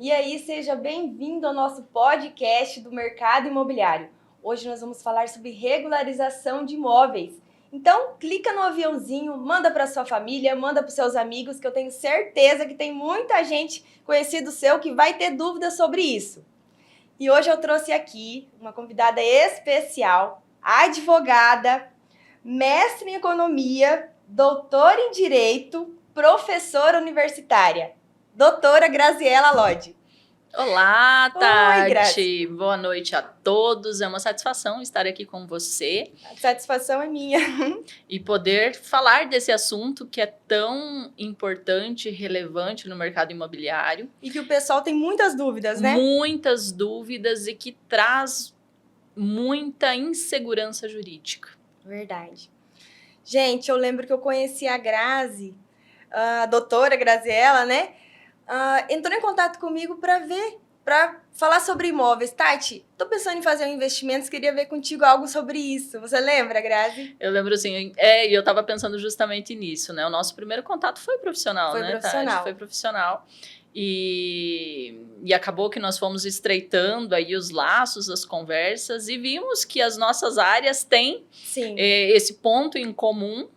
E aí, seja bem-vindo ao nosso podcast do mercado imobiliário. Hoje nós vamos falar sobre regularização de imóveis. Então, clica no aviãozinho, manda para sua família, manda para os seus amigos, que eu tenho certeza que tem muita gente conhecido seu que vai ter dúvidas sobre isso. E hoje eu trouxe aqui uma convidada especial, advogada, mestre em economia, doutora em direito, professora universitária, doutora Graziela Lodge. Olá, Oi, Grazi. Tati! Boa noite a todos. É uma satisfação estar aqui com você. A satisfação é minha. E poder falar desse assunto que é tão importante e relevante no mercado imobiliário. E que o pessoal tem muitas dúvidas, né? Muitas dúvidas e que traz muita insegurança jurídica. Verdade. Gente, eu lembro que eu conheci a Grazi, a doutora Graziela, né? Entrou em contato comigo para falar sobre imóveis. Tati, tô pensando em fazer um investimento, queria ver contigo algo sobre isso. Você lembra, Grazi? Eu lembro assim, e eu tava pensando justamente nisso, né? O nosso primeiro contato foi profissional, né, Tati? Foi profissional. E acabou que nós fomos estreitando aí os laços, as conversas, e vimos que as nossas áreas têm esse ponto em comum.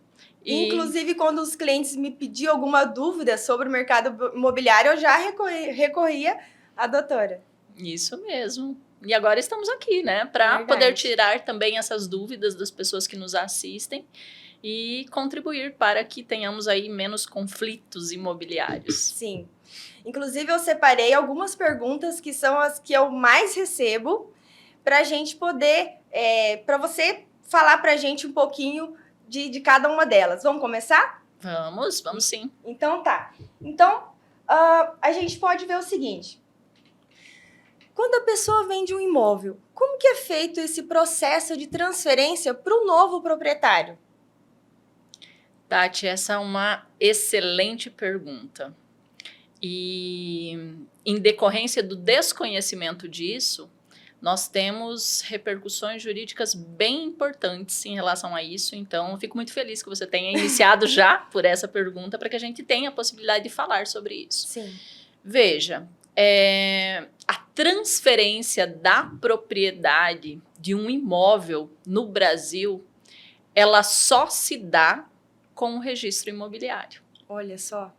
Inclusive, quando os clientes me pediam alguma dúvida sobre o mercado imobiliário, eu já recorria à doutora. Isso mesmo. E agora estamos aqui, né? Para poder tirar também essas dúvidas das pessoas que nos assistem e contribuir para que tenhamos aí menos conflitos imobiliários. Sim. Inclusive, eu separei algumas perguntas que são as que eu mais recebo para a gente poder, para você falar para a gente um pouquinho de cada uma delas. Vamos começar? Vamos sim. Então tá. Então, a gente pode ver o seguinte. Quando a pessoa vende um imóvel, como que é feito esse processo de transferência para o novo proprietário? Tati, essa é uma excelente pergunta. E em decorrência do desconhecimento disso, nós temos repercussões jurídicas bem importantes em relação a isso. Então, eu fico muito feliz que você tenha iniciado já por essa pergunta, para que a gente tenha a possibilidade de falar sobre isso. Sim. Veja, a transferência da propriedade de um imóvel no Brasil, ela só se dá com o registro imobiliário. Olha só.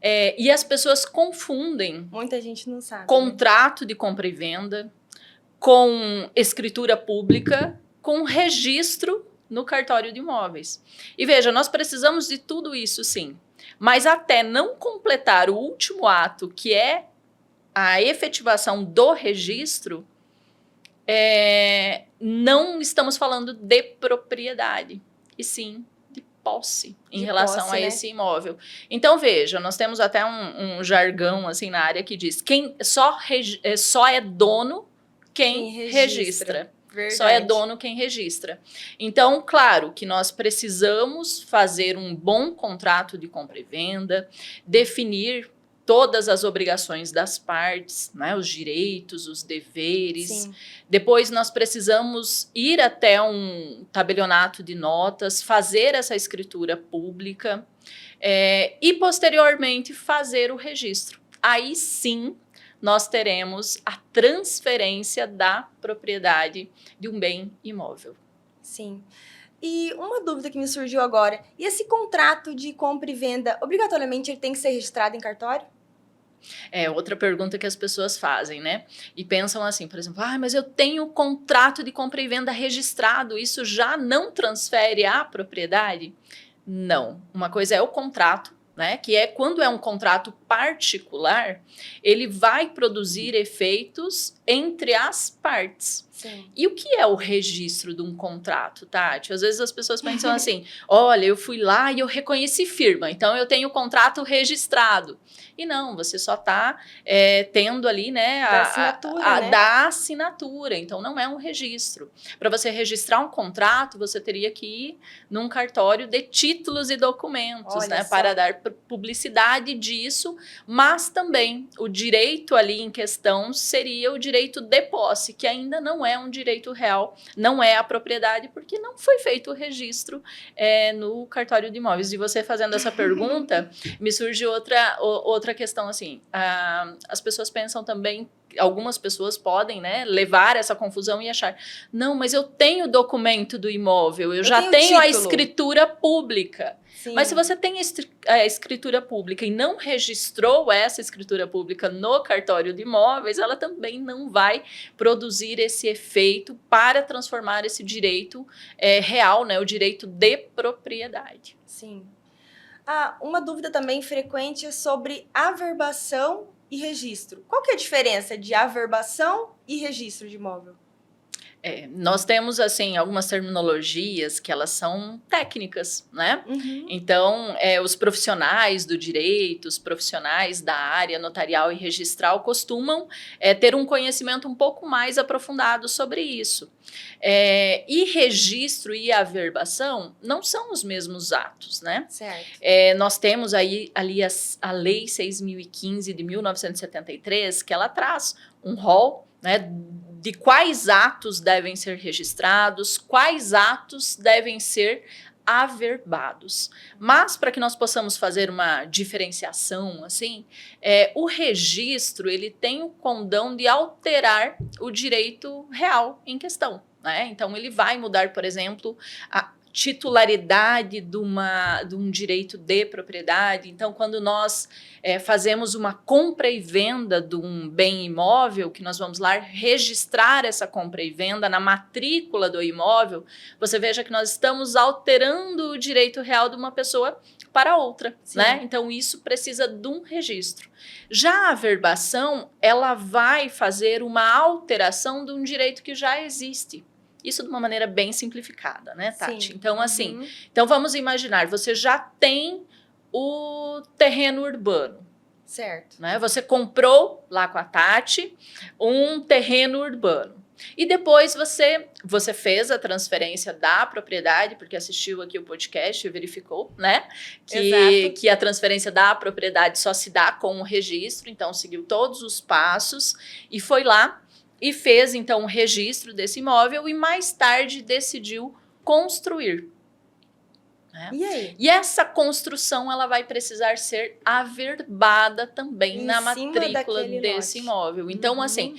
E as pessoas confundem. Muita gente não sabe. Contrato de compra e venda com escritura pública, com registro no cartório de imóveis. E veja, nós precisamos de tudo isso, sim. Mas até não completar o último ato, que é a efetivação do registro, não estamos falando de propriedade, e sim de posse em relação a esse imóvel. Então, veja, nós temos até um jargão assim na área que diz: só é dono quem registra. Verdade. Só é dono quem registra. Então, claro que nós precisamos fazer um bom contrato de compra e venda, definir todas as obrigações das partes, né, os direitos, os deveres. Sim. Depois nós precisamos ir até um tabelionato de notas, fazer essa escritura pública e posteriormente fazer o registro. Aí sim nós teremos a transferência da propriedade de um bem imóvel. Sim. E uma dúvida que me surgiu agora, e esse contrato de compra e venda, obrigatoriamente ele tem que ser registrado em cartório? É outra pergunta que as pessoas fazem, né? E pensam assim, por exemplo, mas eu tenho contrato de compra e venda registrado, isso já não transfere a propriedade? Não. Uma coisa é o contrato, né? Que é quando é um contrato particular, ele vai produzir efeitos entre as partes. Sim. E o que é o registro de um contrato, Tati? Às vezes as pessoas pensam assim, olha, eu fui lá e eu reconheci firma, então eu tenho o contrato registrado. E não, você só está tendo ali, né, da assinatura, então não é um registro. Para você registrar um contrato, você teria que ir num cartório de títulos e documentos, né, para dar publicidade disso, mas também o direito ali em questão seria o direito de posse, que ainda não é um direito real, não é a propriedade, porque não foi feito o registro no cartório de imóveis. E você fazendo essa pergunta, me surge outra questão assim, as pessoas pensam também, algumas pessoas podem, né, levar essa confusão e achar, não, mas eu tenho o documento do imóvel, eu já tenho a escritura pública. Sim. Mas se você tem a escritura pública e não registrou essa escritura pública no cartório de imóveis, ela também não vai produzir esse efeito para transformar esse direito real, né, o direito de propriedade. Sim. Uma dúvida também frequente é sobre averbação e registro. Qual que é a diferença de averbação e registro de imóvel? Nós temos, assim, algumas terminologias que elas são técnicas, né? Uhum. Então, os profissionais do direito, os profissionais da área notarial e registral costumam ter um conhecimento um pouco mais aprofundado sobre isso. E registro e averbação não são os mesmos atos, né? Certo. Nós temos ali a Lei 6.015 de 1973, que ela traz um rol, né, de quais atos devem ser registrados, quais atos devem ser averbados. Mas, para que nós possamos fazer uma diferenciação, assim, o registro, ele tem o condão de alterar o direito real em questão, né? Então, ele vai mudar, por exemplo, a titularidade de um direito de propriedade. Então, quando nós fazemos uma compra e venda de um bem imóvel, que nós vamos lá registrar essa compra e venda na matrícula do imóvel, você veja que nós estamos alterando o direito real de uma pessoa para outra, né? Então, isso precisa de um registro. Já a averbação, ela vai fazer uma alteração de um direito que já existe. Isso de uma maneira bem simplificada, né, Tati? Sim. Então, assim, então vamos imaginar, você já tem o terreno urbano. Certo. Né? Você comprou lá com a Tati um terreno urbano. E depois você fez a transferência da propriedade, porque assistiu aqui o podcast e verificou, né? Que a transferência da propriedade só se dá com o registro, então seguiu todos os passos e foi lá e fez, então, o registro desse imóvel e mais tarde decidiu construir. Né? E aí? E essa construção ela vai precisar ser averbada também na matrícula desse imóvel. Então, assim,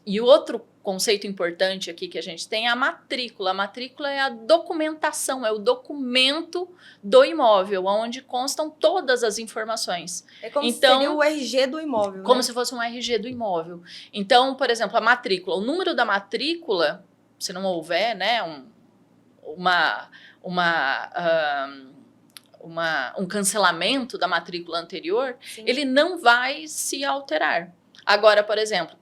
e o outro conceito importante aqui que a gente tem é a matrícula. A matrícula é a documentação, é o documento do imóvel, onde constam todas as informações. É como se seria o RG do imóvel, como né? se fosse um RG do imóvel. Então, por exemplo, a matrícula, o número da matrícula, se não houver, né, um cancelamento da matrícula anterior, sim, ele não vai se alterar. Agora, por exemplo,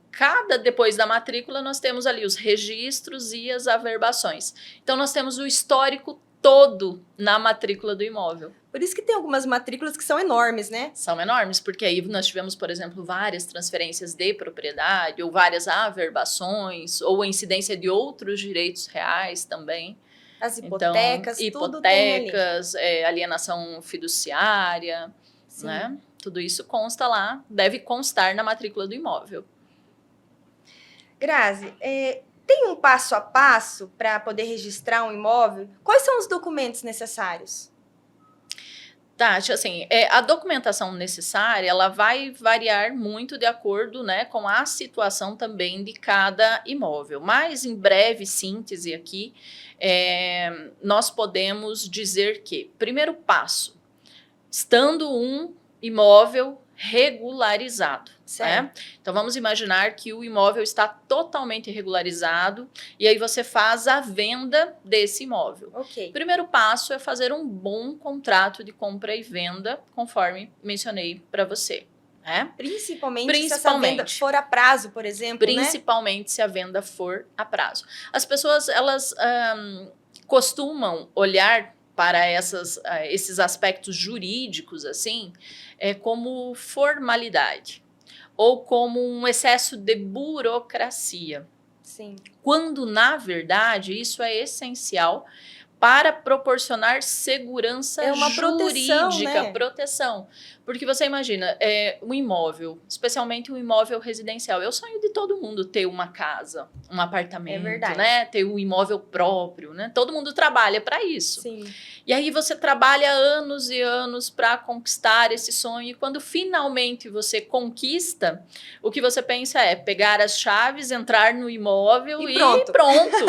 depois da matrícula, nós temos ali os registros e as averbações. Então, nós temos o histórico todo na matrícula do imóvel. Por isso que tem algumas matrículas que são enormes, né? São enormes, porque aí nós tivemos, por exemplo, várias transferências de propriedade, ou várias averbações, ou a incidência de outros direitos reais também. As hipotecas, então, tudo tem ali. Alienação fiduciária, né? Tudo isso consta lá, deve constar na matrícula do imóvel. Grazi, tem um passo a passo para poder registrar um imóvel? Quais são os documentos necessários? Tati, assim, a documentação necessária, ela vai variar muito de acordo, né, com a situação também de cada imóvel. Mas, em breve síntese aqui, nós podemos dizer que, primeiro passo, estando um imóvel regularizado. Né? Então, vamos imaginar que o imóvel está totalmente regularizado e aí você faz a venda desse imóvel. Okay. Primeiro passo é fazer um bom contrato de compra e venda, conforme mencionei para você. Né? Principalmente se essa venda for a prazo, por exemplo, principalmente, né? Se a venda for a prazo. As pessoas, elas costumam olhar para esses aspectos jurídicos, assim, como formalidade ou como um excesso de burocracia. Sim. Quando, na verdade, isso é essencial para proporcionar segurança É uma proteção, jurídica, né? proteção. Porque você imagina, um imóvel, especialmente um imóvel residencial. É o sonho de todo mundo ter uma casa, um apartamento, verdade. né? Ter um imóvel próprio, né? Todo mundo trabalha para isso. Sim. E aí você trabalha anos e anos para conquistar esse sonho. E quando finalmente você conquista, o que você pensa é pegar as chaves, entrar no imóvel E e pronto. pronto.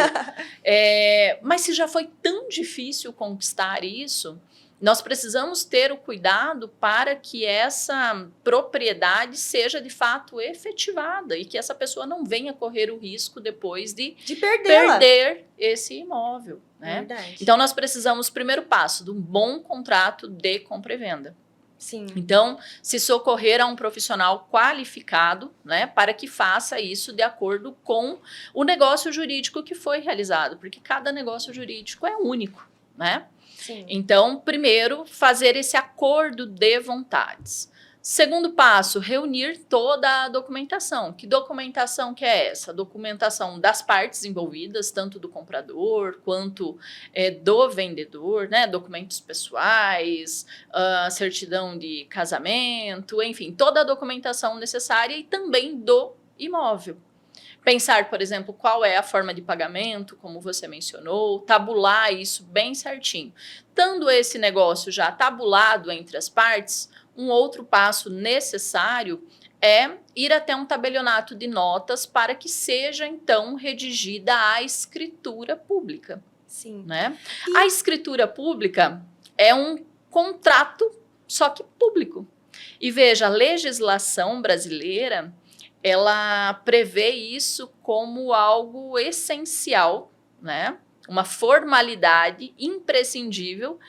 Mas se já foi tão difícil conquistar isso, nós precisamos ter o cuidado para que essa propriedade seja de fato efetivada e que essa pessoa não venha correr o risco depois de perdê-la. perder esse imóvel, né? Verdade. Então nós precisamos, primeiro passo, de um bom contrato de compra e venda. Sim. Então, se socorrer a um profissional qualificado, né, para que faça isso de acordo com o negócio jurídico que foi realizado, porque cada negócio jurídico é único, né? Sim. Então, primeiro, fazer esse acordo de vontades. Segundo passo, reunir toda a documentação. Que documentação que é essa? Documentação das partes envolvidas, tanto do comprador quanto do vendedor, né? Documentos pessoais, certidão de casamento, enfim, toda a documentação necessária e também do imóvel. Pensar, por exemplo, qual é a forma de pagamento, como você mencionou, tabular isso bem certinho. Tendo esse negócio já tabulado entre as partes, um outro passo necessário é ir até um tabelionato de notas para que seja, então, redigida a escritura pública. Sim. Né? A escritura pública é um contrato, só que público. E veja, a legislação brasileira, ela prevê isso como algo essencial, né? Uma formalidade imprescindível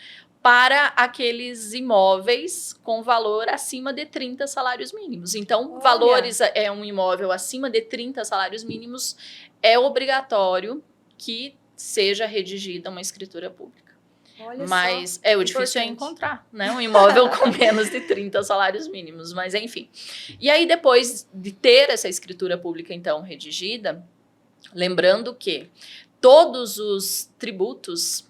para aqueles imóveis com valor acima de 30 salários mínimos. Então, valores um imóvel acima de 30 salários mínimos, é obrigatório que seja redigida uma escritura pública. Olha mas só, o difícil é importante. encontrar, né, um imóvel com menos de 30 salários mínimos, mas enfim. E aí, depois de ter essa escritura pública, então, redigida, lembrando que todos os tributos,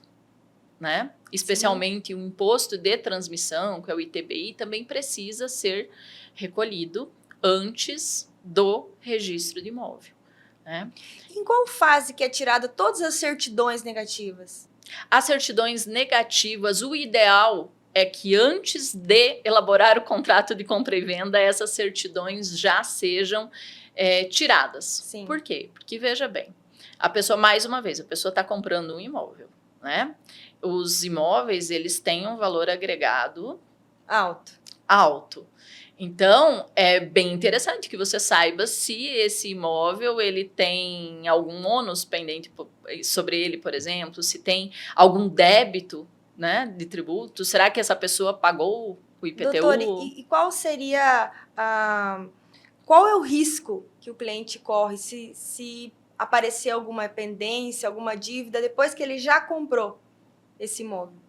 né, especialmente o imposto de transmissão, que é o ITBI, também precisa ser recolhido antes do registro de imóvel. Né? Em qual fase que é tirada todas as certidões negativas? As certidões negativas, o ideal é que antes de elaborar o contrato de compra e venda, essas certidões já sejam tiradas. Sim. Por quê? Porque, veja bem, a pessoa, mais uma vez, a pessoa está comprando um imóvel, né? Os imóveis, eles têm um valor agregado alto. Então, é bem interessante que você saiba se esse imóvel ele tem algum ônus pendente sobre ele, por exemplo, se tem algum débito, né, de tributo. Será que essa pessoa pagou o IPTU? Doutora, e qual seria qual é o risco que o cliente corre se aparecer alguma pendência, alguma dívida depois que ele já comprou esse imóvel?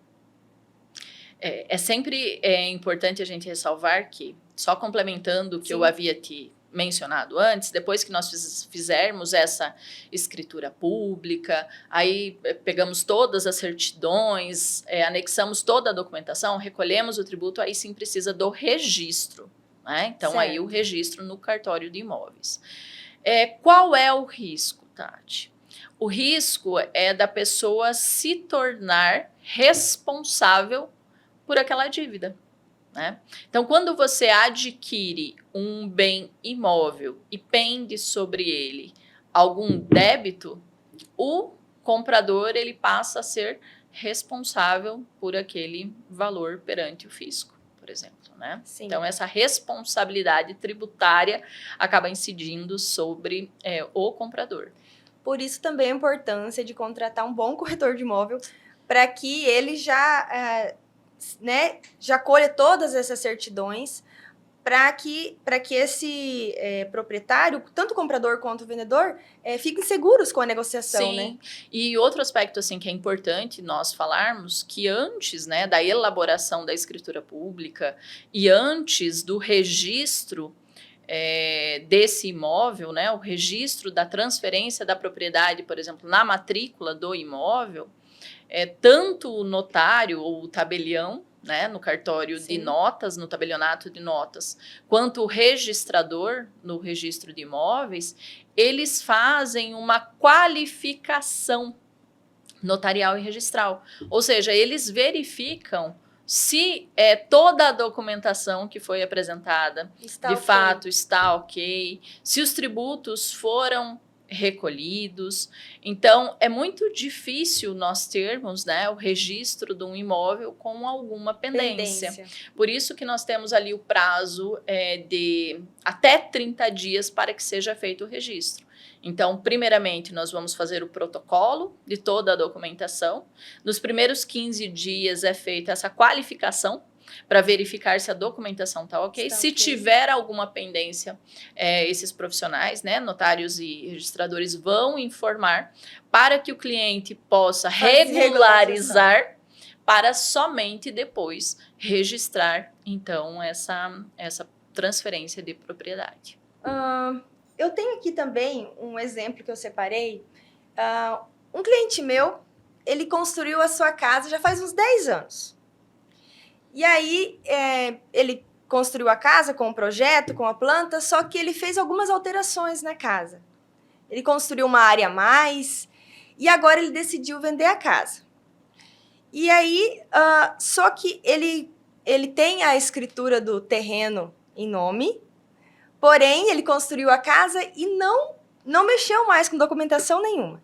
É sempre importante a gente ressalvar que, só complementando o que Sim. eu havia te mencionado antes, depois que nós fizermos essa escritura pública, aí pegamos todas as certidões, anexamos toda a documentação, recolhemos o tributo, aí sim precisa do registro. Né? Então, aí o registro no cartório de imóveis. Qual é o risco, Tati? O risco é da pessoa se tornar responsável por aquela dívida. Né? Então, quando você adquire um bem imóvel e pende sobre ele algum débito, o comprador ele passa a ser responsável por aquele valor perante o fisco, por exemplo. Né? Então, essa responsabilidade tributária acaba incidindo sobre o comprador. Por isso também a importância de contratar um bom corretor de imóvel para que ele já colha todas essas certidões para que esse proprietário, tanto o comprador quanto o vendedor, fiquem seguros com a negociação. Sim. Né? E outro aspecto assim, que é importante nós falarmos, que antes, né, da elaboração da escritura pública e antes do registro desse imóvel, né, o registro da transferência da propriedade, por exemplo, na matrícula do imóvel, tanto o notário ou o tabelião, né, no cartório Sim. de notas, no tabelionato de notas, quanto o registrador no registro de imóveis, eles fazem uma qualificação notarial e registral. Ou seja, eles verificam se toda a documentação que foi apresentada Está de ok. fato está ok, se os tributos foram recolhidos. Então, é muito difícil nós termos, né, o registro de um imóvel com alguma pendência. Por isso que nós temos ali o prazo de até 30 dias para que seja feito o registro. Então, primeiramente, nós vamos fazer o protocolo de toda a documentação. Nos primeiros 15 dias é feita essa qualificação para verificar se a documentação está ok. Se tiver alguma pendência, esses profissionais, né, notários e registradores, vão informar para que o cliente possa regularizar para somente depois registrar, então, essa transferência de propriedade. Eu tenho aqui também um exemplo que eu separei. Um cliente meu, ele construiu a sua casa já faz uns 10 anos. E aí, ele construiu a casa com o projeto, com a planta, só que ele fez algumas alterações na casa. Ele construiu uma área a mais e agora ele decidiu vender a casa. E aí, só que ele tem a escritura do terreno em nome, porém, ele construiu a casa e não mexeu mais com documentação nenhuma.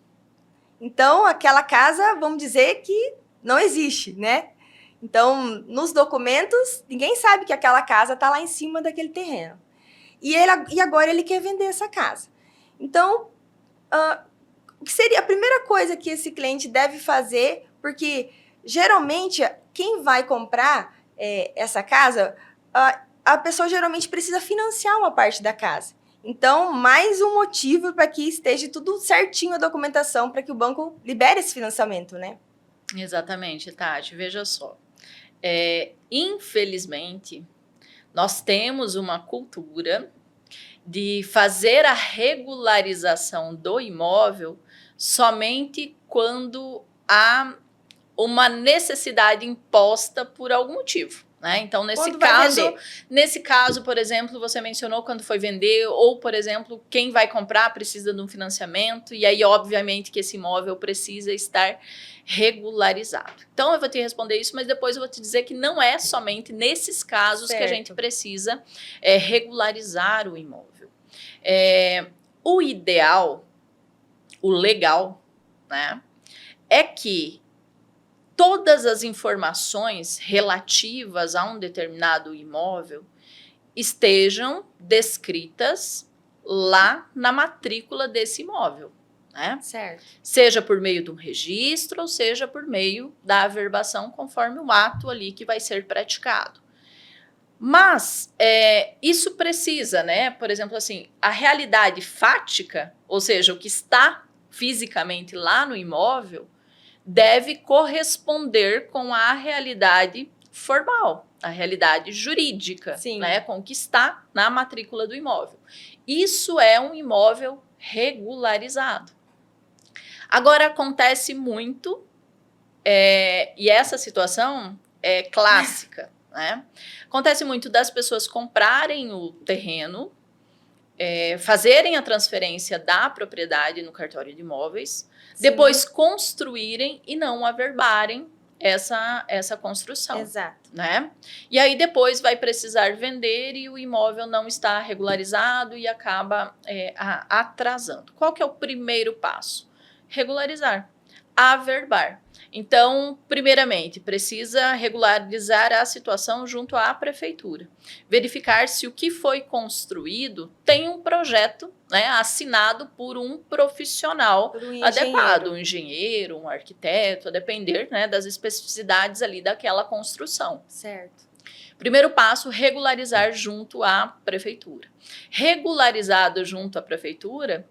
Então, aquela casa, vamos dizer que não existe, né? Então, nos documentos, ninguém sabe que aquela casa está lá em cima daquele terreno. E agora ele quer vender essa casa. Então, o que seria a primeira coisa que esse cliente deve fazer? Porque, geralmente, quem vai comprar essa casa, a pessoa geralmente precisa financiar uma parte da casa. Então, mais um motivo para que esteja tudo certinho a documentação, para que o banco libere esse financiamento, né? Exatamente, Tati. Veja só. Infelizmente, nós temos uma cultura de fazer a regularização do imóvel somente quando há uma necessidade imposta por algum motivo. Né? Então, nesse caso, por exemplo, você mencionou quando foi vender, ou, por exemplo, quem vai comprar precisa de um financiamento, e aí, obviamente, que esse imóvel precisa estar regularizado. Então, eu vou te responder isso, mas depois eu vou te dizer que não é somente nesses casos que a gente precisa regularizar o imóvel. O ideal, o legal, né, é que todas as informações relativas a um determinado imóvel estejam descritas lá na matrícula desse imóvel, né? Certo. Seja por meio de um registro ou seja por meio da averbação, conforme o ato ali que vai ser praticado. Mas isso precisa, né? Por exemplo, assim, a realidade fática, ou seja, o que está fisicamente lá no imóvel, deve corresponder com a realidade formal, a realidade jurídica, né, com o que está na matrícula do imóvel. Isso é um imóvel regularizado. Agora, acontece muito, e essa situação é clássica, né? Acontece muito das pessoas comprarem o terreno, fazerem a transferência da propriedade no cartório de imóveis, depois construírem e não averbarem essa construção. Exato. Né? E aí depois vai precisar vender e o imóvel não está regularizado e acaba atrasando. Qual que é o primeiro passo? Regularizar, averbar. Então, primeiramente, precisa regularizar a situação junto à prefeitura. Verificar se o que foi construído tem um projeto, né, assinado por um profissional adequado, um engenheiro, um arquiteto, a depender, né, das especificidades ali daquela construção. Certo. Primeiro passo, regularizar junto à prefeitura. Regularizado junto à prefeitura,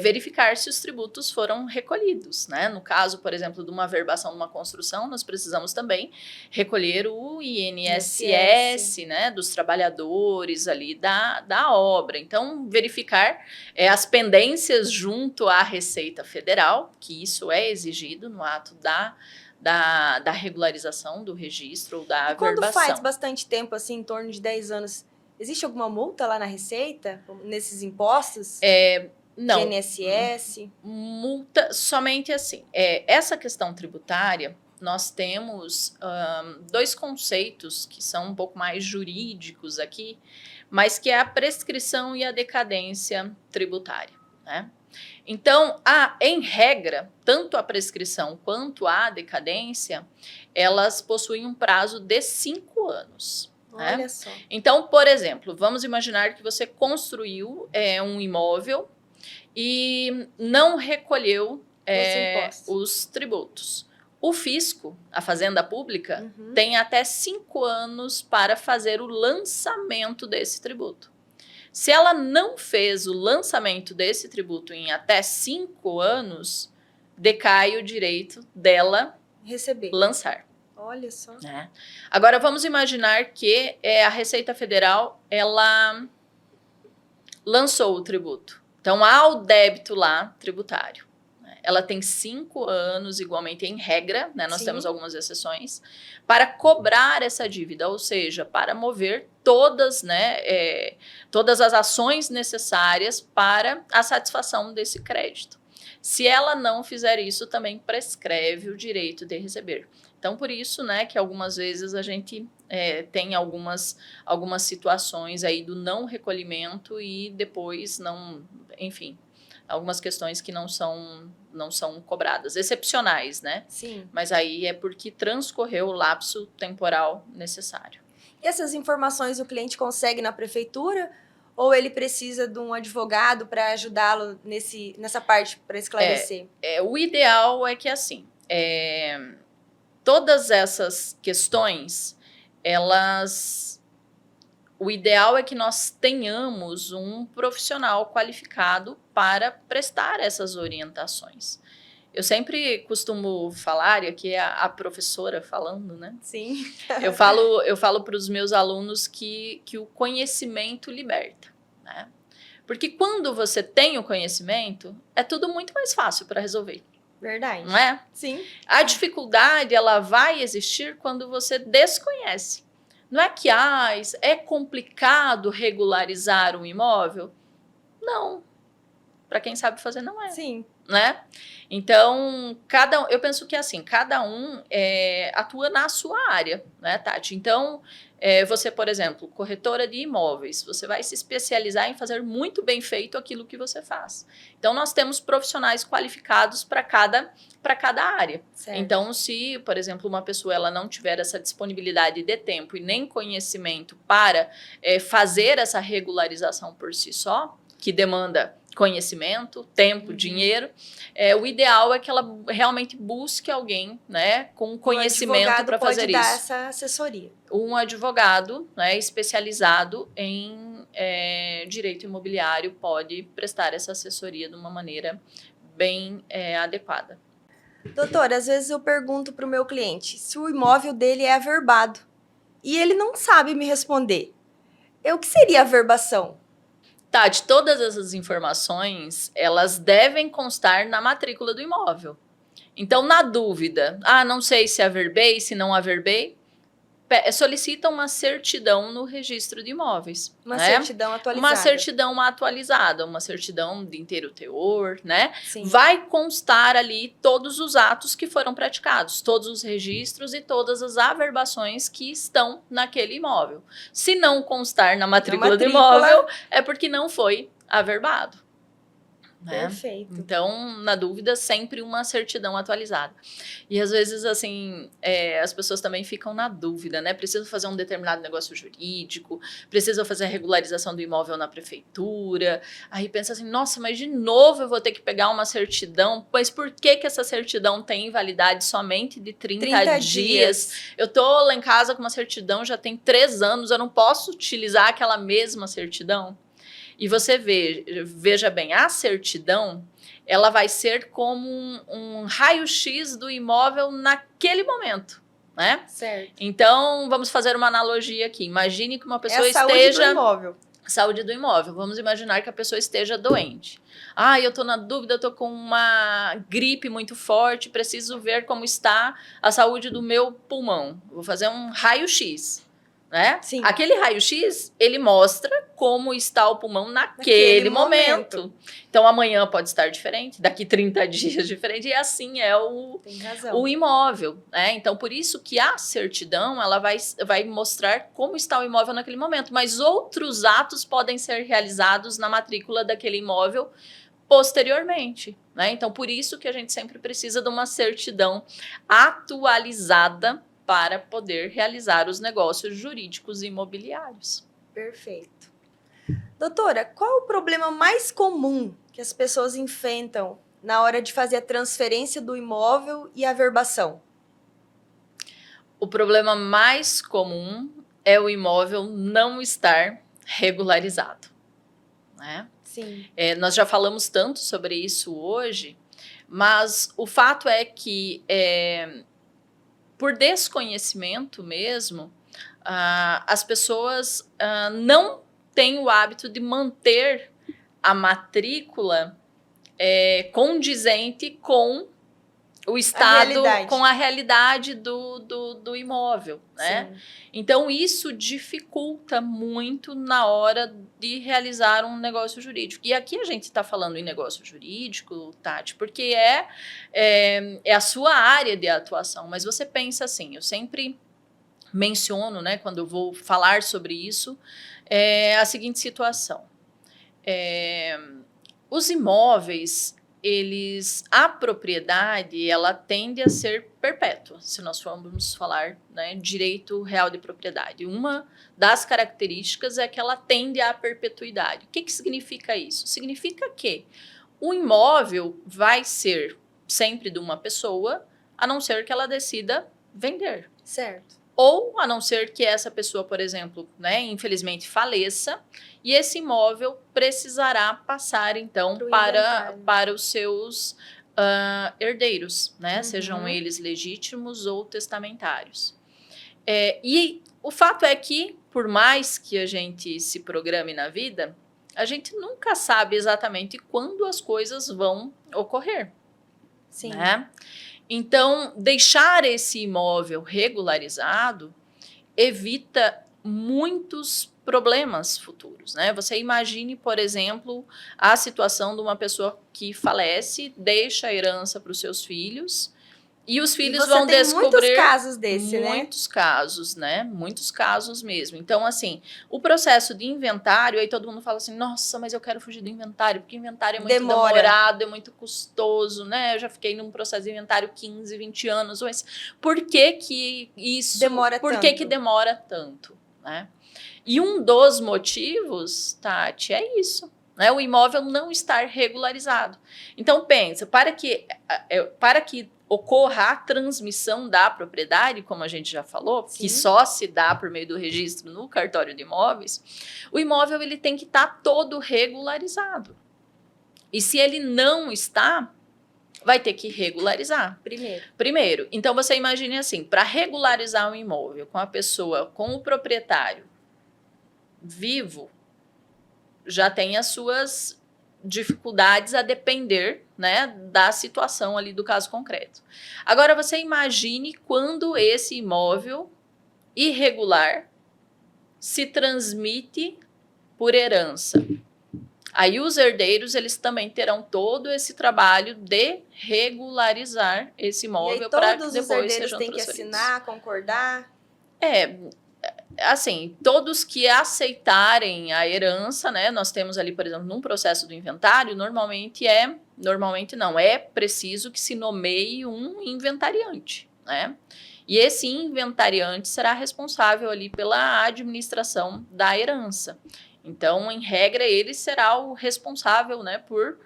verificar se os tributos foram recolhidos, né? No caso, por exemplo, de uma averbação de uma construção, nós precisamos também recolher o INSS, né? Dos trabalhadores ali da obra. Então, verificar as pendências junto à Receita Federal, que isso é exigido no ato da regularização do registro ou da E quando averbação. faz bastante tempo, assim, em torno de 10 anos, existe alguma multa lá na Receita, nesses impostos? Não. De INSS? Multa somente assim. Essa questão tributária, nós temos dois conceitos que são um pouco mais jurídicos aqui, mas que é a prescrição e a decadência tributária, né? Então, em regra, tanto a prescrição quanto a decadência, elas possuem um prazo de 5 anos. Olha né? só. Então, por exemplo, vamos imaginar que você construiu um imóvel e não recolheu os tributos. O fisco, a Fazenda Pública, tem até 5 anos para fazer o lançamento desse tributo. Se ela não fez o lançamento desse tributo em até 5 anos, decai o direito dela lançar. Olha só. Né? Agora, vamos imaginar que a Receita Federal ela lançou o tributo. Então, há o débito lá tributário. Ela tem 5 anos, igualmente em regra, né? Nós temos algumas exceções, para cobrar essa dívida, ou seja, para mover todas as ações necessárias para a satisfação desse crédito. Se ela não fizer isso, também prescreve o direito de receber. Então, por isso, né, que algumas vezes a gente tem algumas situações aí do não recolhimento e depois enfim, algumas questões que não são cobradas, excepcionais, né? Sim. Mas aí é porque transcorreu o lapso temporal necessário. E essas informações o cliente consegue na prefeitura ou ele precisa de um advogado para ajudá-lo nessa parte, para esclarecer? O ideal é que, assim, todas essas questões, o ideal é que nós tenhamos um profissional qualificado para prestar essas orientações. Eu sempre costumo falar, e aqui é a professora falando, né? Sim. Eu falo para os meus alunos que o conhecimento liberta, né? Porque quando você tem o conhecimento, é tudo muito mais fácil para resolver. Verdade. Não é? Sim. A dificuldade, ela vai existir quando você desconhece. Não é que é complicado regularizar um imóvel? Não. Para quem sabe fazer, não é. Sim. Né? Então, eu penso que assim, cada um atua na sua área, né, Tati? Então, você, por exemplo, corretora de imóveis, você vai se especializar em fazer muito bem feito aquilo que você faz. Então, nós temos profissionais qualificados para cada área. Certo. Então, se, por exemplo, uma pessoa ela não tiver essa disponibilidade de tempo e nem conhecimento para fazer essa regularização por si só, que demanda conhecimento, tempo, dinheiro, o ideal é que ela realmente busque alguém, né, com conhecimento para fazer isso. Um advogado pode dar essa assessoria. Um advogado, né, especializado em direito imobiliário pode prestar essa assessoria de uma maneira bem adequada. Doutora, às vezes eu pergunto para o meu cliente se o imóvel dele é averbado e ele não sabe me responder. O que seria averbação? Tati, todas essas informações, elas devem constar na matrícula do imóvel. Então, na dúvida, não sei se averbei, se não averbei, solicita uma certidão no registro de imóveis. Uma né? certidão atualizada. Uma certidão atualizada, uma certidão de inteiro teor, né? Sim. Vai constar ali todos os atos que foram praticados, todos os registros e todas as averbações que estão naquele imóvel. Se não constar na matrícula do imóvel, é porque não foi averbado. Né? Perfeito. Então, na dúvida, sempre uma certidão atualizada. E às vezes, assim, as pessoas também ficam na dúvida, né? Precisa fazer um determinado negócio jurídico, precisa fazer a regularização do imóvel na prefeitura. Aí pensa assim, nossa, mas de novo eu vou ter que pegar uma certidão? Mas por que essa certidão tem validade somente de 30 dias? Eu tô lá em casa com uma certidão, já tem 3 anos, eu não posso utilizar aquela mesma certidão? E você veja bem, a certidão, ela vai ser como um raio-x do imóvel naquele momento, né? Certo. Então, vamos fazer uma analogia aqui. Imagine que uma pessoa a saúde do imóvel. Saúde do imóvel. Vamos imaginar que a pessoa esteja doente. Ah, eu estou na dúvida, eu estou com uma gripe muito forte, preciso ver como está a saúde do meu pulmão. Vou fazer um raio-x, né? Sim. Aquele raio-x, ele mostra como está o pulmão naquele momento. Então, amanhã pode estar diferente, daqui 30 dias diferente, e assim é Tem razão. o imóvel, né? Então, por isso que a certidão, ela vai mostrar como está o imóvel naquele momento, mas outros atos podem ser realizados na matrícula daquele imóvel posteriormente, né? Então, por isso que a gente sempre precisa de uma certidão atualizada para poder realizar os negócios jurídicos e imobiliários. Perfeito. Doutora, qual o problema mais comum que as pessoas enfrentam na hora de fazer a transferência do imóvel e a averbação? O problema mais comum é o imóvel não estar regularizado, né? Sim. Nós já falamos tanto sobre isso hoje, mas o fato é que, por desconhecimento mesmo, as pessoas não têm o hábito de manter a matrícula condizente com o estado, com a realidade do imóvel, né? Sim. Então, isso dificulta muito na hora de realizar um negócio jurídico. E aqui a gente está falando em negócio jurídico, Tati, porque é a sua área de atuação. Mas você pensa assim, eu sempre menciono, né, quando eu vou falar sobre isso, a seguinte situação. Os imóveis, a propriedade, ela tende a ser perpétua, se nós formos falar, né, direito real de propriedade. Uma das características é que ela tende à perpetuidade. O que significa isso? Significa que o imóvel vai ser sempre de uma pessoa, a não ser que ela decida vender. Certo. Ou a não ser que essa pessoa, por exemplo, né, infelizmente faleça, e esse imóvel precisará passar, então, para os seus herdeiros, né? Sejam eles legítimos ou testamentários. E o fato é que, por mais que a gente se programe na vida, a gente nunca sabe exatamente quando as coisas vão ocorrer. Sim. Né? Então, deixar esse imóvel regularizado evita muitos problemas futuros, né? Você imagine, por exemplo, a situação de uma pessoa que falece, deixa a herança para os seus filhos, e os filhos vão descobrir muitos casos desse, né? Muitos casos, né? Muitos casos mesmo. Então, assim, o processo de inventário, aí todo mundo fala assim, nossa, mas eu quero fugir do inventário, porque o inventário é muito demorado, é muito custoso, né? Eu já fiquei num processo de inventário 15, 20 anos, mas por que que isso... Por que demora tanto, né? E um dos motivos, Tati, é isso, né? O imóvel não estar regularizado. Então, pensa, para que ocorra a transmissão da propriedade, como a gente já falou, Sim. que só se dá por meio do registro no cartório de imóveis, o imóvel ele tem que estar todo regularizado. E se ele não está, vai ter que regularizar. Primeiro. Então, você imagine assim, para regularizar um imóvel com a pessoa, com o proprietário vivo, já tem as suas dificuldades a depender, né, da situação ali do caso concreto. Agora, você imagine quando esse imóvel irregular se transmite por herança. Aí os herdeiros, eles também terão todo esse trabalho de regularizar esse imóvel para que depois sejam transferidos. Todos os herdeiros têm que assinar, concordar? Assim, todos que aceitarem a herança, né? Nós temos ali, por exemplo, num processo do inventário, normalmente não, é preciso que se nomeie um inventariante, né? E esse inventariante será responsável ali pela administração da herança. Então, em regra, ele será o responsável, né, por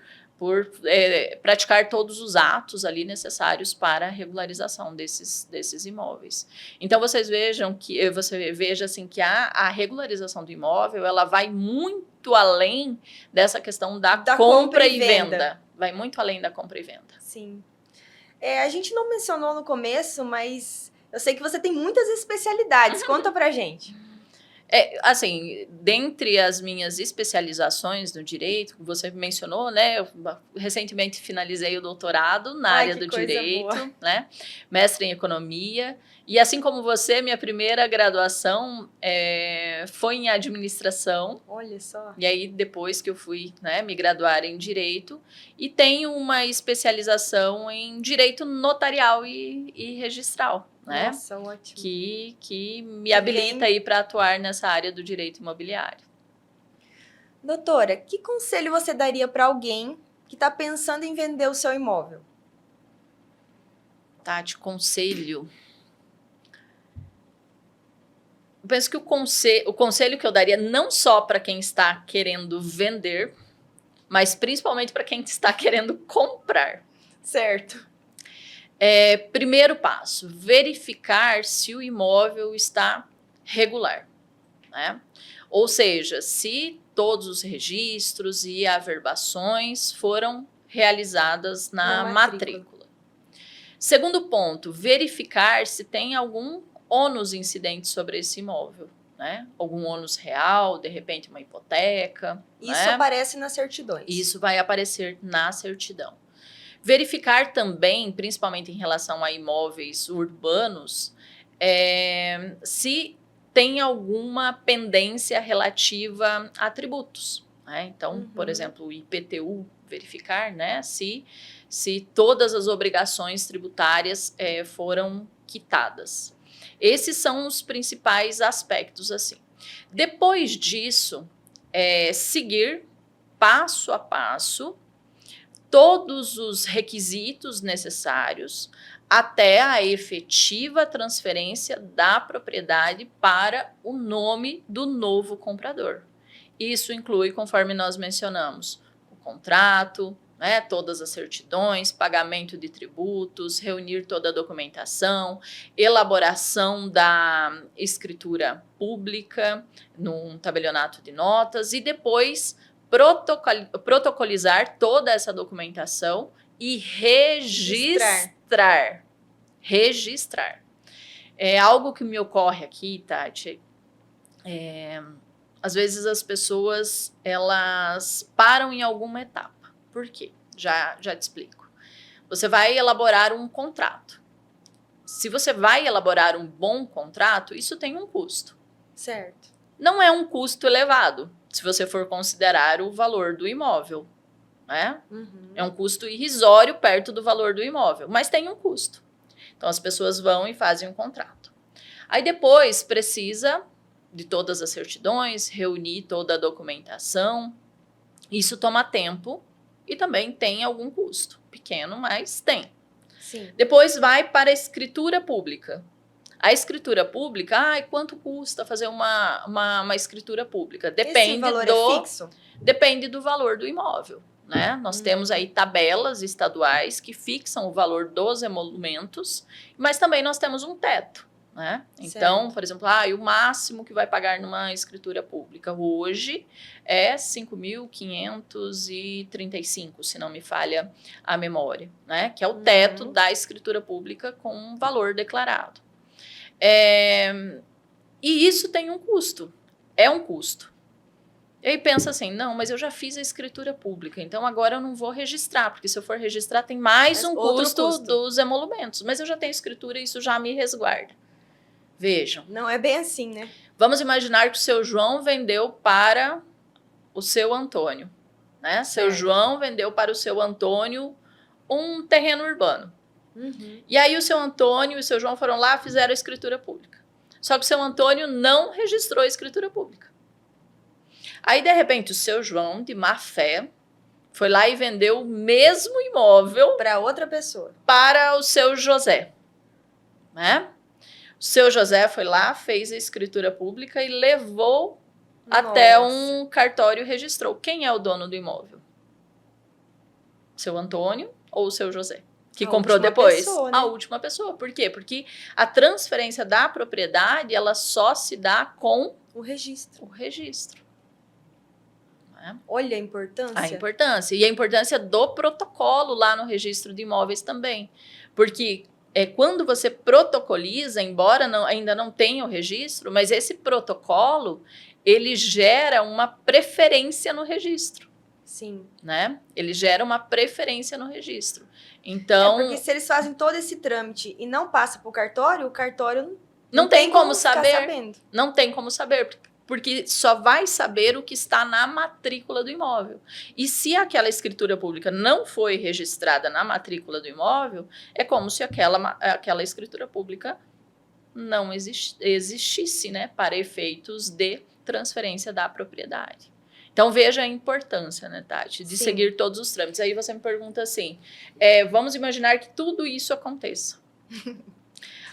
praticar todos os atos ali necessários para a regularização desses imóveis. Então, você veja assim que a regularização do imóvel, ela vai muito além dessa questão da compra e venda. Vai muito além da compra e venda. Sim. A gente não mencionou no começo, mas eu sei que você tem muitas especialidades. Conta pra gente. Assim, dentre as minhas especializações no direito, que você mencionou, né? Eu recentemente finalizei o doutorado na área do direito, né? Mestre em economia. E assim como você, minha primeira graduação foi em administração. Olha só. E aí, depois que eu fui, né, me graduar em direito, e tenho uma especialização em direito notarial e registral. Né? Nossa, ótimo. Que me habilita aí para atuar nessa área do direito imobiliário. Doutora, que conselho você daria para alguém que está pensando em vender o seu imóvel? Tati, conselho. Eu penso que o conselho que eu daria não só para quem está querendo vender, mas principalmente para quem está querendo comprar. Certo. Primeiro passo, verificar se o imóvel está regular, né? Ou seja, se todos os registros e averbações foram realizadas na matrícula. Segundo ponto, verificar se tem algum ônus incidente sobre esse imóvel, né? Algum ônus real, de repente uma hipoteca. Isso né? aparece nas certidões. Isso vai aparecer na certidão. Verificar também, principalmente em relação a imóveis urbanos, se tem alguma pendência relativa a tributos. Né? Então, por exemplo, o IPTU, verificar, né, se todas as obrigações tributárias foram quitadas. Esses são os principais aspectos. Assim. Depois disso, seguir passo a passo todos os requisitos necessários até a efetiva transferência da propriedade para o nome do novo comprador. Isso inclui, conforme nós mencionamos, o contrato, né, todas as certidões, pagamento de tributos, reunir toda a documentação, elaboração da escritura pública num tabelionato de notas e depois protocolizar toda essa documentação e registrar. É algo que me ocorre aqui, Tati. Às vezes as pessoas elas param em alguma etapa. Por quê? Já te explico. Você vai elaborar um contrato. Se você vai elaborar um bom contrato, isso tem um custo. Certo. Não é um custo elevado, se você for considerar o valor do imóvel. Né? É um custo irrisório perto do valor do imóvel, mas tem um custo. Então, as pessoas vão e fazem um contrato. Aí, depois, precisa de todas as certidões, reunir toda a documentação. Isso toma tempo e também tem algum custo. Pequeno, mas tem. Sim. Depois, vai para a escritura pública. A escritura pública, quanto custa fazer uma escritura pública? Depende. Esse valor é fixo? Depende do valor do imóvel. Né? Nós temos aí tabelas estaduais que fixam o valor dos emolumentos, mas também nós temos um teto. Né? Então, por exemplo, o máximo que vai pagar numa escritura pública hoje é 5.535, se não me falha a memória, né? Que é o teto da escritura pública com um valor declarado. E isso tem um custo, é um custo. E aí pensa assim, não, mas eu já fiz a escritura pública, então agora eu não vou registrar, porque se eu for registrar tem mais um custo dos emolumentos. Mas eu já tenho escritura e isso já me resguarda. Vejam. Não é bem assim, né? Vamos imaginar que o seu João vendeu para o seu Antônio. Né? Seu João vendeu para o seu Antônio um terreno urbano. E aí o seu Antônio e o seu João foram lá e fizeram a escritura pública. Só que o seu Antônio não registrou a escritura pública. Aí, de repente, o seu João, de má fé, foi lá e vendeu o mesmo imóvel para outra pessoa. Para o seu José. Né? O seu José foi lá, fez a escritura pública e levou até um cartório e registrou. Quem é o dono do imóvel? Seu Antônio ou o seu José? Que comprou depois? Pessoa, né? A última pessoa. Por quê? Porque a transferência da propriedade, ela só se dá com o registro. Né? Olha a importância. A importância. E a importância do protocolo lá no registro de imóveis também. Porque quando você protocoliza, embora ainda não tenha o registro, mas esse protocolo, ele gera uma preferência no registro. Sim. Né? Ele gera uma preferência no registro. Então, porque se eles fazem todo esse trâmite e não passa para o cartório não tem como ficar saber. sabendo. Não tem como saber, porque só vai saber o que está na matrícula do imóvel. E se aquela escritura pública não foi registrada na matrícula do imóvel, é como se aquela escritura pública não existisse, né, para efeitos de transferência da propriedade. Então, veja a importância, né, Tati, de seguir todos os trâmites. Aí você me pergunta assim, vamos imaginar que tudo isso aconteça.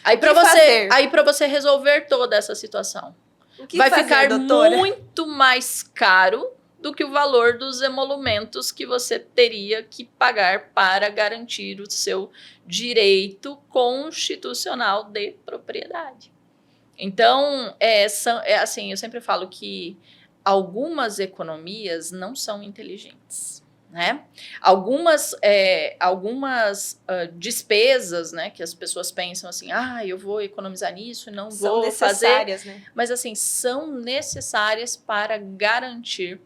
Aí, para você resolver toda essa situação, vai ficar muito mais caro do que o valor dos emolumentos que você teria que pagar para garantir o seu direito constitucional de propriedade. Então, assim, eu sempre falo que algumas economias não são inteligentes, né? Algumas despesas, né, que as pessoas pensam assim, eu vou economizar nisso e não vou fazer, né? Mas assim, são necessárias para garantir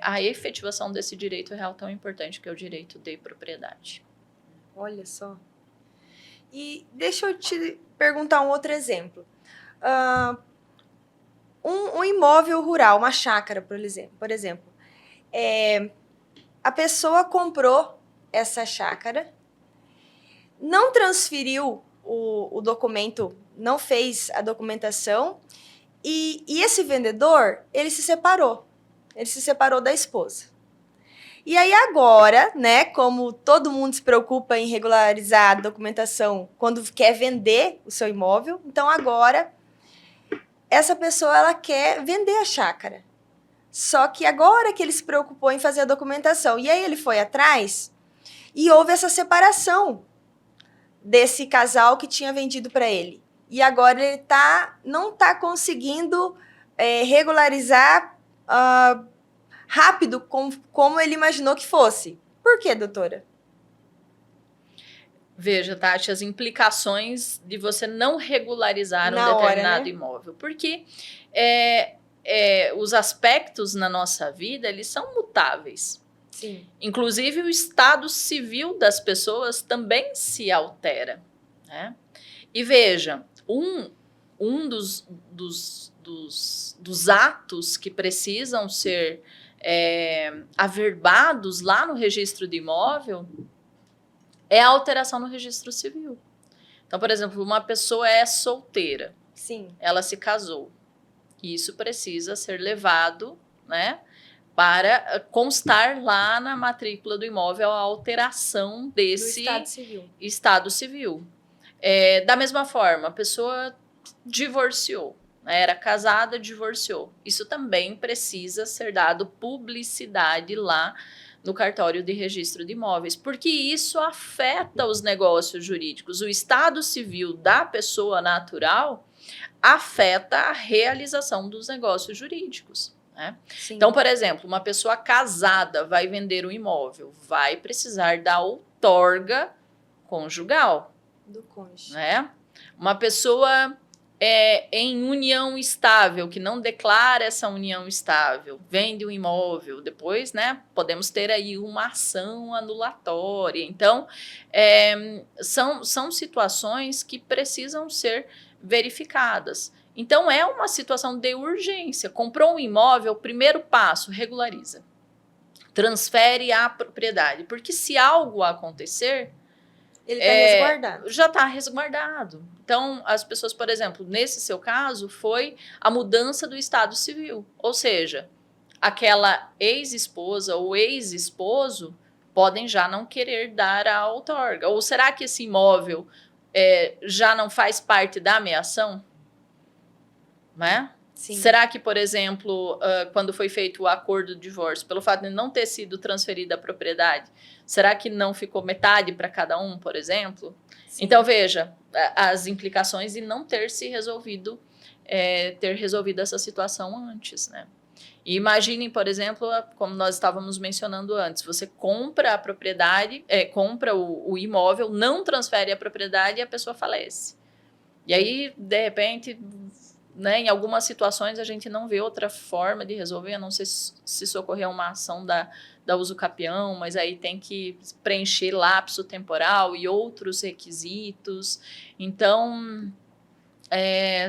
a efetivação desse direito real tão importante que é o direito de propriedade. Olha só. E deixa eu te perguntar um outro exemplo. Um imóvel rural, uma chácara, por exemplo. A pessoa comprou essa chácara, não transferiu o documento, não fez a documentação, e esse vendedor, ele se separou da esposa. E aí agora, né, como todo mundo se preocupa em regularizar a documentação quando quer vender o seu imóvel, então agora essa pessoa ela quer vender a chácara. Só que agora que ele se preocupou em fazer a documentação, e aí ele foi atrás e houve essa separação desse casal que tinha vendido para ele. E agora ele não está conseguindo regularizar rápido como ele imaginou que fosse. Por quê, doutora? Veja, Tati, as implicações de você não regularizar um determinado imóvel. Porque os aspectos na nossa vida, eles são mutáveis. Sim. Inclusive, o estado civil das pessoas também se altera. Né? E veja, um dos atos que precisam ser averbados lá no registro de imóvel é a alteração no registro civil. Então, por exemplo, uma pessoa é solteira. Sim. Ela se casou. Isso precisa ser levado, né, para constar lá na matrícula do imóvel a alteração desse estado civil. Da mesma forma, a pessoa divorciou. Era casada, divorciou. Isso também precisa ser dado publicidade lá no cartório de registro de imóveis, porque isso afeta os negócios jurídicos. O estado civil da pessoa natural afeta a realização dos negócios jurídicos. Né? Então, por exemplo, uma pessoa casada vai vender um imóvel, vai precisar da outorga conjugal. Do cônjuge. Né? Uma pessoa em união estável, que não declara essa união estável, vende um imóvel, depois, né, podemos ter aí uma ação anulatória. Então, são situações que precisam ser verificadas. Então, é uma situação de urgência. Comprou um imóvel, primeiro passo, regulariza. Transfere a propriedade, porque se algo acontecer, ele está resguardado. Já está resguardado. Então, as pessoas, por exemplo, nesse seu caso, foi a mudança do estado civil. Ou seja, aquela ex-esposa ou ex-esposo podem já não querer dar a outorga. Ou será que esse imóvel já não faz parte da ameação? Né? Sim. Será que, por exemplo, quando foi feito o acordo de divórcio, pelo fato de não ter sido transferida a propriedade, será que não ficou metade para cada um, por exemplo? Sim. Então, veja, as implicações de não ter se resolvido, ter resolvido essa situação antes, né? E imaginem, por exemplo, como nós estávamos mencionando antes, você compra a propriedade, compra o imóvel, não transfere a propriedade e a pessoa falece. E aí, de repente, né, em algumas situações a gente não vê outra forma de resolver, a não ser se socorrer uma ação da uso capião, mas aí tem que preencher lapso temporal e outros requisitos. Então,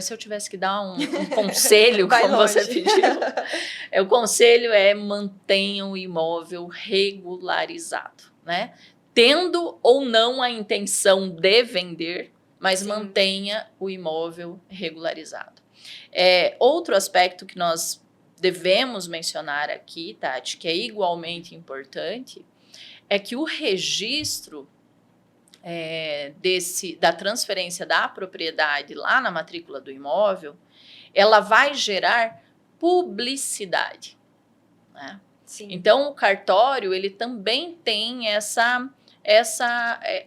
se eu tivesse que dar um conselho, Vai como longe. você pediu, o conselho é mantenha o imóvel regularizado, né? Tendo ou não a intenção de vender, mas Sim. mantenha o imóvel regularizado. Outro aspecto que nós devemos mencionar aqui, Tati, que é igualmente importante, é que o registro da transferência da propriedade lá na matrícula do imóvel, ela vai gerar publicidade, né? Sim. Então, o cartório, ele também tem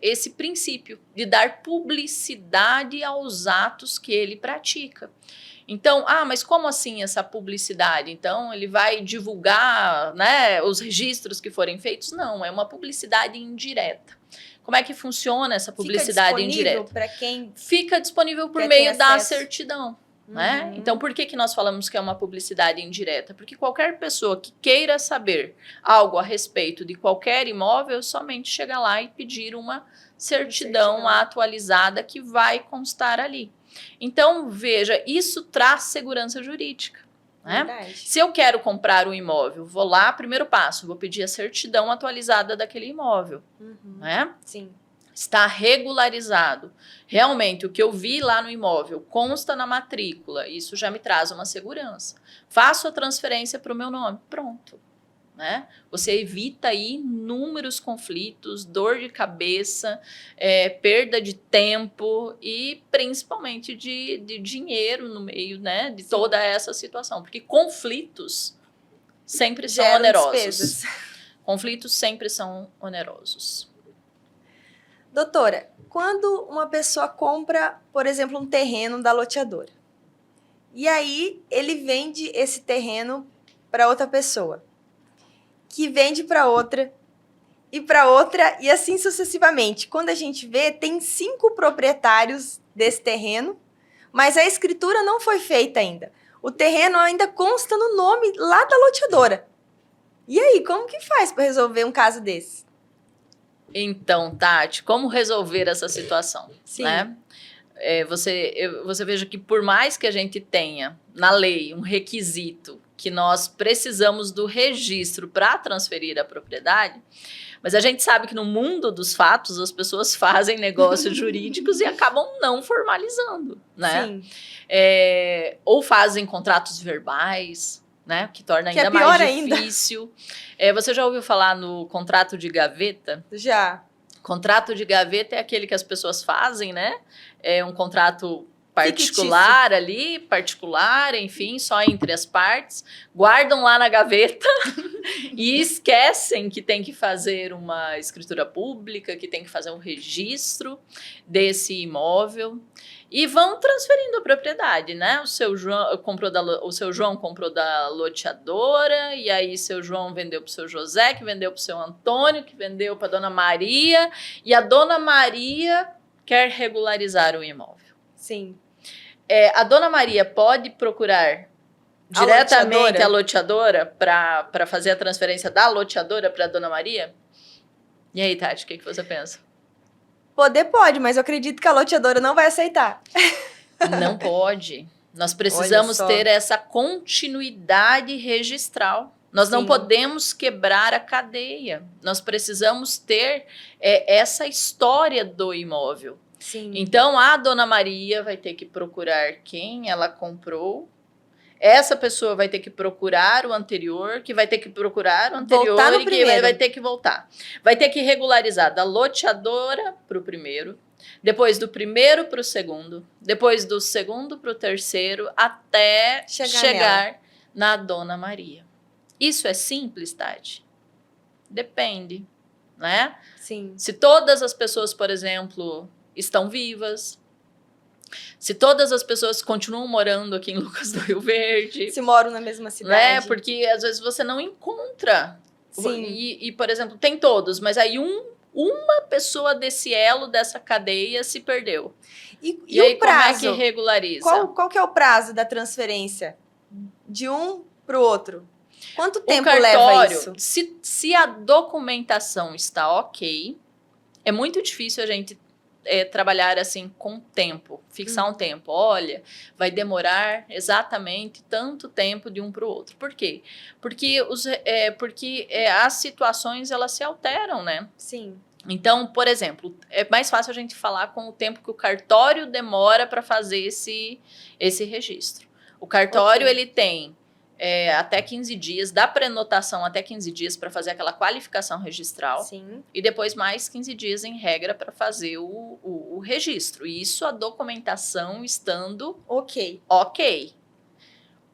esse princípio de dar publicidade aos atos que ele pratica. Então, mas como assim essa publicidade? Então, ele vai divulgar, né, os registros que forem feitos? Não, é uma publicidade indireta. Como é que funciona essa publicidade indireta? Fica disponível para quem... Fica disponível por meio da certidão. Uhum. Né? Então, por que nós falamos que é uma publicidade indireta? Porque qualquer pessoa que queira saber algo a respeito de qualquer imóvel, somente chega lá e pedir uma certidão atualizada que vai constar ali. Então, veja, isso traz segurança jurídica. Né? Se eu quero comprar um imóvel, vou lá, primeiro passo, vou pedir a certidão atualizada daquele imóvel. Uhum. Né? Sim. Está regularizado. Realmente, o que eu vi lá no imóvel consta na matrícula, isso já me traz uma segurança. Faço a transferência para o meu nome, pronto. Né? Você evita aí inúmeros conflitos, dor de cabeça, perda de tempo e principalmente de dinheiro no meio, né, de toda essa situação. Porque conflitos sempre são onerosos. Despesas. Conflitos sempre são onerosos. Doutora, quando uma pessoa compra, por exemplo, um terreno da loteadora, e aí ele vende esse terreno para outra pessoa, que vende para outra, e assim sucessivamente. Quando a gente vê, tem 5 proprietários desse terreno, mas a escritura não foi feita ainda. O terreno ainda consta no nome lá da loteadora. E aí, como que faz para resolver um caso desse? Então, Tati, como resolver essa situação? Sim. Né? Você veja que por mais que a gente tenha na lei um requisito que nós precisamos do registro para transferir a propriedade, mas a gente sabe que no mundo dos fatos as pessoas fazem negócios jurídicos e acabam não formalizando, né? Sim. Ou fazem contratos verbais, né? Que torna ainda mais difícil. Você já ouviu falar no contrato de gaveta? Já. Contrato de gaveta é aquele que as pessoas fazem, né? É um contrato particular ali, enfim, só entre as partes, guardam lá na gaveta e esquecem que tem que fazer uma escritura pública, que tem que fazer um registro desse imóvel e vão transferindo a propriedade, né? O seu João comprou da loteadora e aí seu João vendeu para o seu José, que vendeu para o seu Antônio, que vendeu para a dona Maria e a dona Maria quer regularizar o imóvel. Sim. A dona Maria pode procurar diretamente a loteadora para fazer a transferência da loteadora para a dona Maria? E aí, Tati, o que você pensa? Poder pode, mas eu acredito que a loteadora não vai aceitar. Não pode. Nós precisamos ter essa continuidade registral. Nós não podemos quebrar a cadeia. Nós precisamos ter essa história do imóvel. Sim. Então, a dona Maria vai ter que procurar quem ela comprou. Essa pessoa vai ter que procurar o anterior, que vai ter que procurar o anterior e que vai ter que voltar. Vai ter que regularizar da loteadora para o primeiro, depois do primeiro para o segundo, depois do segundo para o terceiro, até chegar na dona Maria. Isso é simples, Tati? Depende, né? Sim. Se todas as pessoas, por exemplo, estão vivas, Se todas as pessoas continuam morando aqui em Lucas do Rio Verde, Se moram na mesma cidade. né? Porque às vezes você não encontra. Sim. E, por exemplo, tem todos, mas aí uma pessoa desse elo, dessa cadeia, se perdeu. E aí, o prazo? como é que regulariza? Qual que é o prazo da transferência? De um para o outro? Quanto tempo O leva cartório, isso? se a documentação está ok, é muito difícil a gente trabalhar assim com tempo, fixar um tempo. Olha, vai demorar exatamente tanto tempo de um para o outro. Por quê? Porque, as situações elas se alteram, né? Sim. Então, por exemplo, é mais fácil a gente falar com o tempo que o cartório demora para fazer esse registro. O cartório, Ok. ele tem até 15 dias, dá prenotação até 15 dias para fazer aquela qualificação registral. Sim. E depois mais 15 dias, em regra, para fazer o registro. E isso a documentação estando Ok.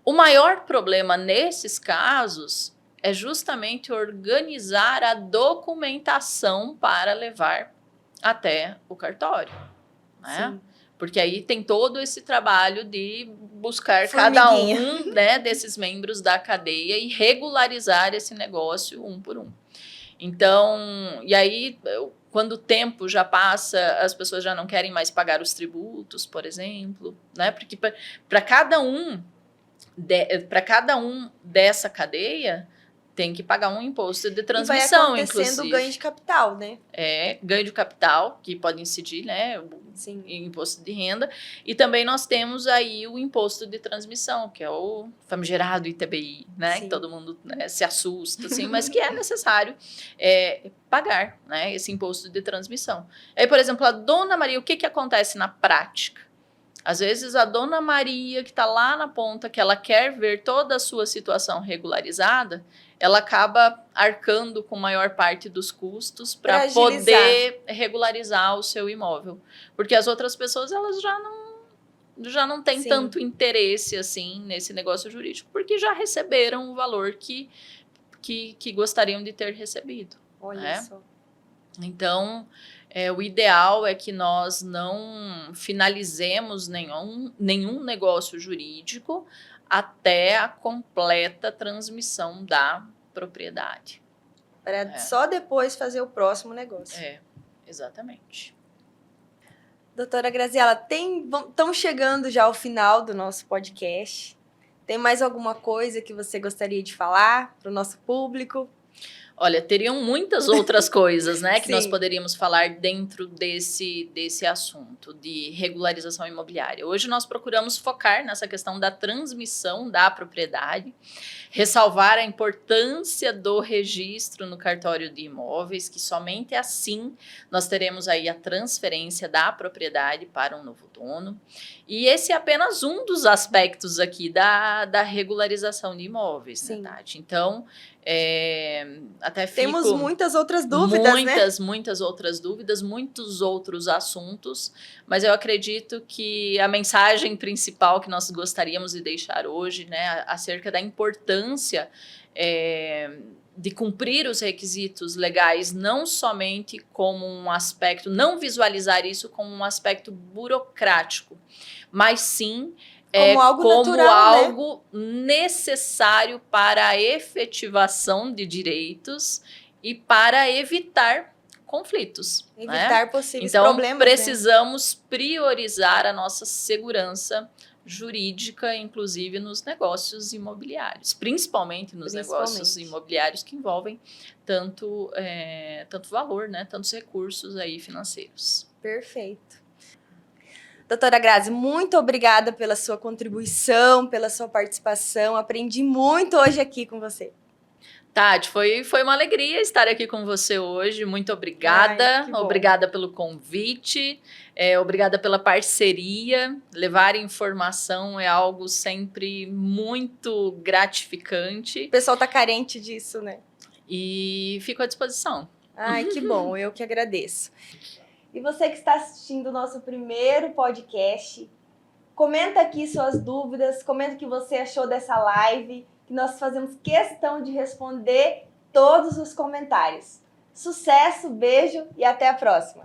O maior problema nesses casos é justamente organizar a documentação para levar até o cartório, né? Sim. Porque aí tem todo esse trabalho de buscar Formiguinha. cada um, né, desses membros da cadeia e regularizar esse negócio um por um. Então, e aí, quando o tempo já passa, as pessoas já não querem mais pagar os tributos, por exemplo, né? Porque para cada um dessa cadeia tem que pagar um imposto de transmissão, E vai acontecendo inclusive. ganho de capital, né? Ganho de capital, que pode incidir, né? Sim. Em imposto de renda. E também nós temos aí o imposto de transmissão, que é o famigerado ITBI, né? Sim. Que todo mundo, né, se assusta, assim, mas que é necessário pagar, né? Esse imposto de transmissão. Aí, por exemplo, a Dona Maria, o que acontece na prática? Às vezes a Dona Maria, que está lá na ponta, que ela quer ver toda a sua situação regularizada, ela acaba arcando com maior parte dos custos para poder regularizar o seu imóvel. Porque as outras pessoas, elas já não têm Sim. tanto interesse assim nesse negócio jurídico, porque já receberam o valor que gostariam de ter recebido. Olha né? só. Então, o ideal é que nós não finalizemos nenhum negócio jurídico até a completa transmissão da propriedade. Para só depois fazer o próximo negócio. Exatamente. Doutora Graziela, estamos chegando já ao final do nosso podcast. Tem mais alguma coisa que você gostaria de falar para o nosso público? Olha, teriam muitas outras coisas, né, que nós Sim. poderíamos falar dentro desse assunto de regularização imobiliária. Hoje nós procuramos focar nessa questão da transmissão da propriedade, ressalvar a importância do registro no cartório de imóveis, que somente assim nós teremos aí a transferência da propriedade para um novo dono. E esse é apenas um dos aspectos aqui da regularização de imóveis, Sim. né, Tati? Então, até temos muitas outras dúvidas, muitas outras dúvidas, muitos outros assuntos, mas eu acredito que a mensagem principal que nós gostaríamos de deixar hoje, né, acerca da importância de cumprir os requisitos legais, não somente como um aspecto, não visualizar isso como um aspecto burocrático, mas sim como algo natural, algo necessário para a efetivação de direitos e para evitar conflitos. Evitar possíveis então, problemas. Então, precisamos priorizar a nossa segurança jurídica, inclusive nos negócios imobiliários, principalmente nos negócios imobiliários que envolvem tanto valor, né, tantos recursos aí financeiros. Perfeito. Doutora Grazi, muito obrigada pela sua contribuição, pela sua participação. Aprendi muito hoje aqui com você. Tati, foi uma alegria estar aqui com você hoje. Muito obrigada. Obrigada pelo convite. Obrigada pela parceria. Levar informação é algo sempre muito gratificante. O pessoal está carente disso, né? E fico à disposição. Ai, que bom. Eu que agradeço. E você que está assistindo o nosso primeiro podcast, comenta aqui suas dúvidas, comenta o que você achou dessa live, que nós fazemos questão de responder todos os comentários. Sucesso, beijo e até a próxima!